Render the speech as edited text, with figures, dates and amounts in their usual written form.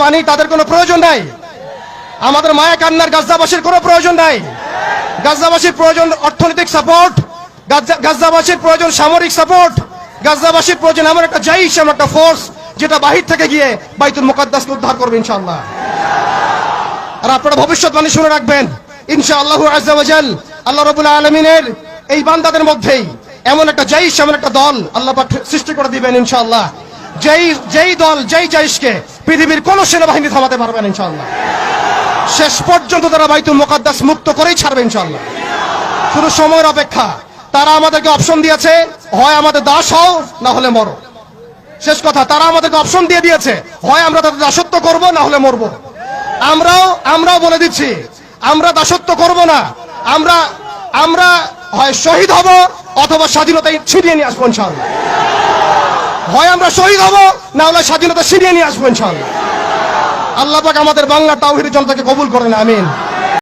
পানি তাদের কোনো প্রয়োজন নাই। আমাদের মায়া কান্নার গাজাবাসীর কোনো প্রয়োজন নাই। গাজাবাসীর প্রয়োজন অর্থনৈতিক সাপোর্ট, গাজাবাসীর প্রয়োজন সামরিক সাপোর্ট, গাজাবাসীর প্রয়োজন এমন একটা জাইশ, এমন একটা ফোর্স যেটা বাহির থেকে গিয়ে বাইতুল মুকাদ্দাসকে উদ্ধার করবে ইনশাআল্লাহ। আর আপনারা ভবিষ্যৎবাণী শুনে রাখবেন, ইনশাআল্লাহু আযজা ওয়া জাল আল্লাহ রাব্বুল আলামিনের এই বান্দাদের মধ্যেই এমন একটা জাইশ, এমন একটা দল আল্লাহ পাক সৃষ্টি করে দিবেন ইনশাআল্লাহ। যেই দল, যেই জাইশকে পৃথিবীর কোন সেনাবাহিনী থামাতে পারবে না ইনশাআল্লাহ। শেষ পর্যন্ত তারা বাইতুল মুকাদ্দাস মুক্ত করেই ছাড়বে ইনশাআল্লাহ। শুধু সময়ের অপেক্ষা। তারা আমাদেরকে অপশন দিয়েছে, হয় আমাদের দাস হও না হলে মরো। শেষ কথা, তারা আমাদেরকে অপশন দিয়ে দিয়েছে, হয় আমরা তাদের দাসত্ব করব না হলে মরবো। আমরাও বলে দিচ্ছি, আমরা দাসত্ব করব না। আমরা হয় শহীদ হব অথবা স্বাধীনতা ছিনিয়ে নিয়ে আসবো ইনশাআল্লাহ। হয় আমরা শহীদ হব না হলে স্বাধীনতা ছিনিয়ে নিয়ে আসবো ইনশাআল্লাহ। আল্লাহ পাক আমাদের বাংলা তাওহীদের জনতাকে কবুল করেন, আমিন।